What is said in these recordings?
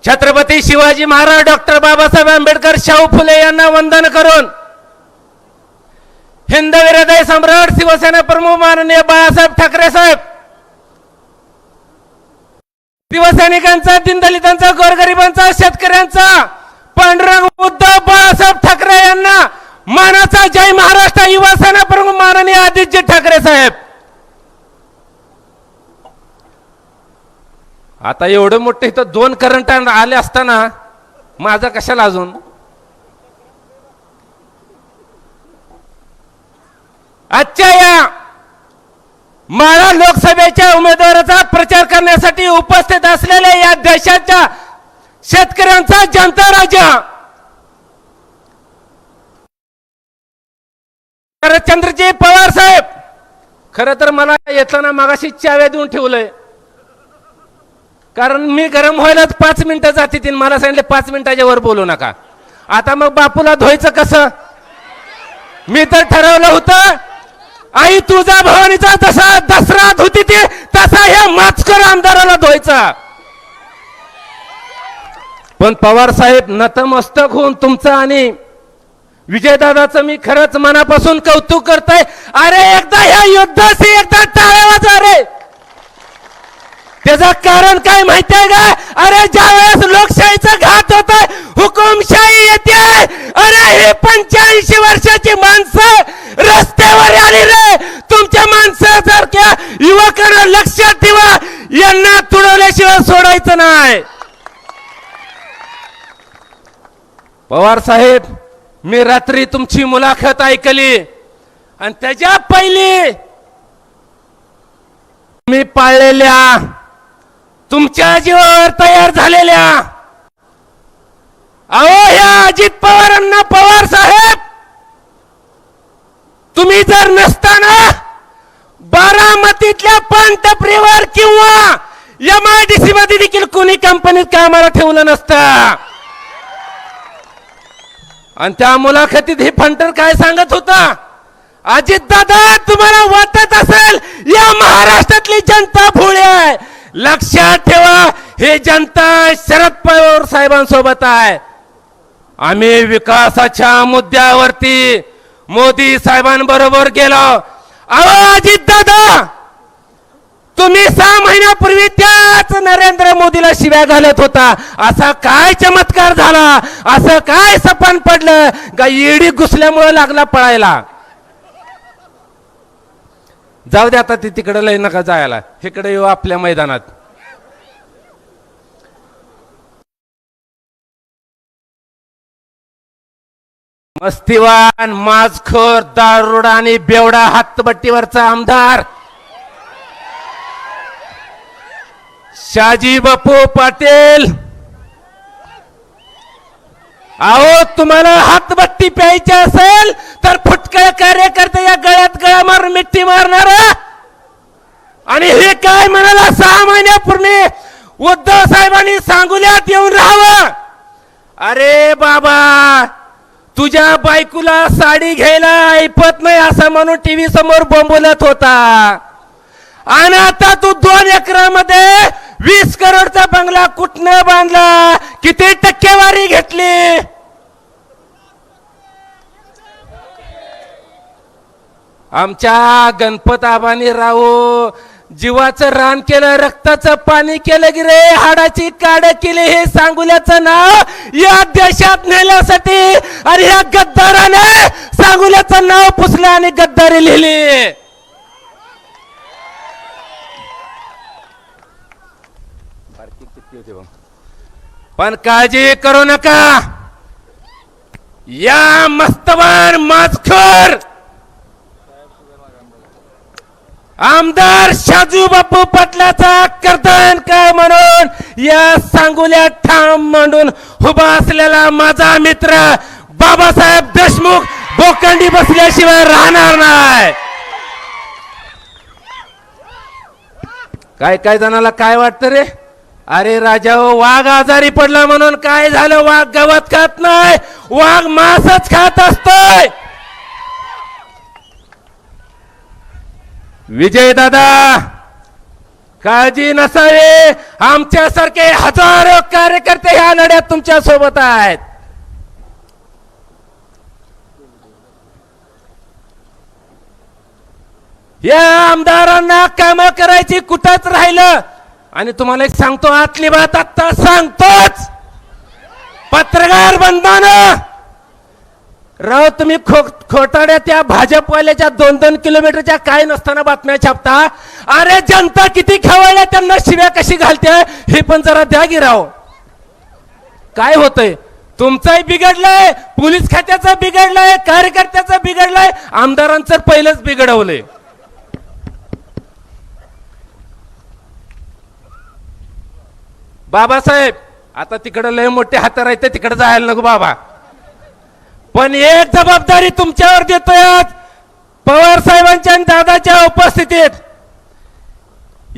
Chhatrapati Shivaji Maharaj, doctor Babasaheb Ambedkar, Shahu Phule यांना वंदन करून हिंदवी हृदय सम्राट शिवसेना प्रमुख माननीय बाळासाहेब ठाकरे साहेब, शिवसैनिकांचा, दीनदलितांचा, गोरगरिबांचा, शेतकऱ्यांचा पांडुरंग उद्धव बाळासाहेब ठाकरे यांना मानाचा जय महाराष्ट्र युवा सेना प्रमुख माननीय आदित्य ठाकरे साहेब. आता एवढं मोठं इथं 2 करंट आले असताना माझा कशाला अजून. आजच्या या माळा लोकसभेच्या उमेदवाराचा प्रचार करण्यासाठी उपस्थित असलेल्या या देशाच्या शेतकऱ्यांचा जनता राजा शरदचंद्रजी पवार साहेब, खरं तर मला येताना मागाशी चाव्या देऊन ठेवलंय, कारण मी गरम व्हायलाच 5 मिनिटं जाते. मला सांगितले 5 मिनिटाच्या वर बोलू नका. आता मग बापूला धुवायचं कसं. मी तर ठरवलं होतं, आई तुझा भवानीचा जसा दसरा धुती ते तसा ह्या माचकर आमदाराला धुवायचा. पण पवार साहेब, नतमस्तक होऊन तुमचं आणि विजयदादाचं मी खरंच मनापासून कौतुक करतोय. अरे एकदा ह्या युद्धाशी एकदा टाळ्या वाजवा रे. त्याचं कारण काय माहितीये का. अरे ज्यावेळेस लोकशाहीचा घात होतोय, हुकुमशाही येते. अरे हे 85 वर्षाची माणसं रस्त्यावर आली रे. तुमच्या माणसासारख्या युवकांना लक्षात ठेवा, यांना तुडवल्याशिवाय सोडायचं नाही. पवार साहेब, मी रात्री तुमची मुलाखत ऐकली आणि त्याच्या पहिली मी पाळलेल्या, तुमच्या जीवावर तयार झालेल्या, अहो ह्या अजित पवारांना, पवार साहेब तुम्ही जर नसताना बारामतीतल्या पानटपरीवर किंवा MIDC मध्ये देखील कोणी कंपनीत कामाला ठेवलं नसतं. आणि त्या मुलाखतीत हे फंटर काय सांगत होता. अजित दादा, तुम्हाला वाटत असेल या महाराष्ट्रातली जनता भोळी आहे. लक्षात ठेवा, हे जनता शरद पवार साहेबांसोबत आहे. आम्ही विकासाच्या मुद्द्यावरती मोदी साहेबांबरोबर गेलो. अहो अजित दादा, तुम्ही 6 महिन्यापूर्वी त्याच नरेंद्र मोदीला शिव्या घालत होता. असा काय चमत्कार झाला, असं काय सपन पडलं का ईडी घुसल्यामुळे लागला पळायला. जाऊ दे आता, ती तिकडे लय नका जायला, इकडे येऊ आपल्या मैदानात. मस्तीवान, माजखोर, दारुडा आणि बेवडा हातबट्टीवरचा आमदार शहाजी बापू पाटील. अहो तुम्हाला हातबत्ती प्यायची असेल तर फुटकळ कार्यकर्ते या गळ्यात गळा मारून मिठी मारणार. आणि हे काय म्हणाला, 6 महिन्यापूर्वी उद्धव साहेबांनी सांगुल्यात येऊन राहावं. अरे बाबा, तुझ्या बायकोला साडी घ्यायला ऐपत नाही असं म्हणून टीव्ही समोर बोंबलत होता. आणि आता तू 2 एकरामध्ये 20 करोडचा बंगला कुठनं बांधला, किती टक्केवारी घेतली. आमच्या गणपत आबानी राव जीवाचं रान केलं, रक्ताचं पाणी केलं की रे, हाडाची काड केली. हे सांगुल्याचं नाव या देशात नेल्यासाठी आणि या गद्दाराने सांगुल्याचं नाव पुसलं आणि गद्दारी लिहिली. पण काळजी करू नका, या मस्तवान माजखोर आमदार शाजू बापू पाटलाचा कर्तन का म्हणून या सांगोल्यात ठाम मांडून उभा असलेला माझा मित्र बाबासाहेब देशमुख बोकंडी बसल्याशिवाय राहणार नाही. काय काय जणाला काय वाटतं रे, अरे राजा हो, वाघ आजारी पडला म्हणून काय झालं, वाघ गवत खात नाही, वाघ मांसच खात असतोय. विजय दादा काळजी नसावी, आमच्यासारखे हजारो कार्यकर्ते ह्या लढ्यात तुमच्या सोबत आहेत. या आमदारांना काम करायची कुठंच राहिलं. आणि तुम्हाला एक सांगतो, आतली बात आता सांगतोच, पत्रकार बंधूंनो, राव तुम्ही खोटाड्या त्या भाजपवाल्याच्या 2-2 किलोमीटरच्या काय नसताना बातम्या छापता. अरे जनता किती खवळल्या, त्यांना शिव्या कशी घालते हे पण जरा द्या की राव. काय होतंय, तुमचंही बिघडलंय, पोलीस खात्याचं बिघडलंय, कार्यकर्त्याचं बिघडलंय, आमदारांचं पहिलंच बिघडवलंय. बाबासाहेब आता तिकडे लय मोठे हात राहते, तिकडे जायला नको बाबा. पण एक जबाबदारी तुमच्यावर देतोय, पवार साहेबांच्या आणि दादाच्या उपस्थितीत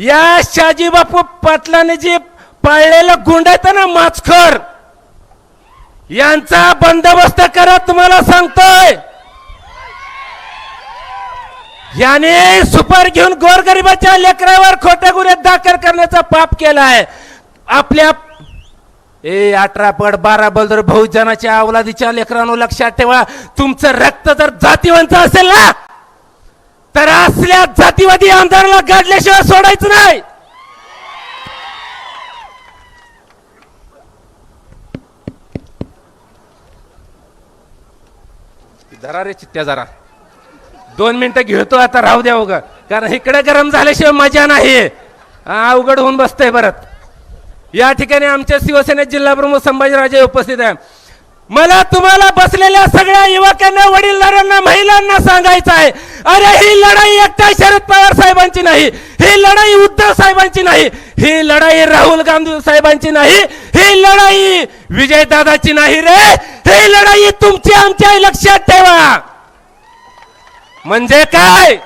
या शाजी बापू पाटलाने जे पाळलेलं गुंड आहेत ना माचखोर, यांचा बंदोबस्त करा. तुम्हाला सांगतोय, याने सुपार घेऊन गोरगरिबाच्या लेकरावर खोट्या गुन्ह्यात दाखल करण्याचा पाप केलाय. आपल्या 18 पड 12 बलदर बहुजनाच्या अवलादीच्या लेकरांनो लक्षात ठेवा, तुमचं रक्त जर जातीवंत असेल ना, तर असल्या जातीवादी आमदाराला गाडल्याशिवाय सोडायचं नाही. धरा रे चित्त्या, जरा 2 मिनिटं घेतो आता, राहू द्या उगा, कारण इकडे गरम झाल्याशिवाय मजा नाही. अवघड होऊन बसतंय परत. या ठिकाणी आमच्या शिवसेना जिल्हा प्रमुख संभाजीराजे उपस्थित आहे. मला तुम्हाला बसलेल्या सगळ्या युवकांना, वडीलधाऱ्यांना, महिलांना सांगायचं आहे, अरे ही लढाई एकटा शरद पवार साहेबांची नाही, ही लढाई उद्धव साहेबांची नाही, ही लढाई राहुल गांधी साहेबांची नाही, ही लढाई विजयदादाची नाही रे, ही लढाई तुमची आमच्या. लक्षात ठेवा. म्हणजे काय,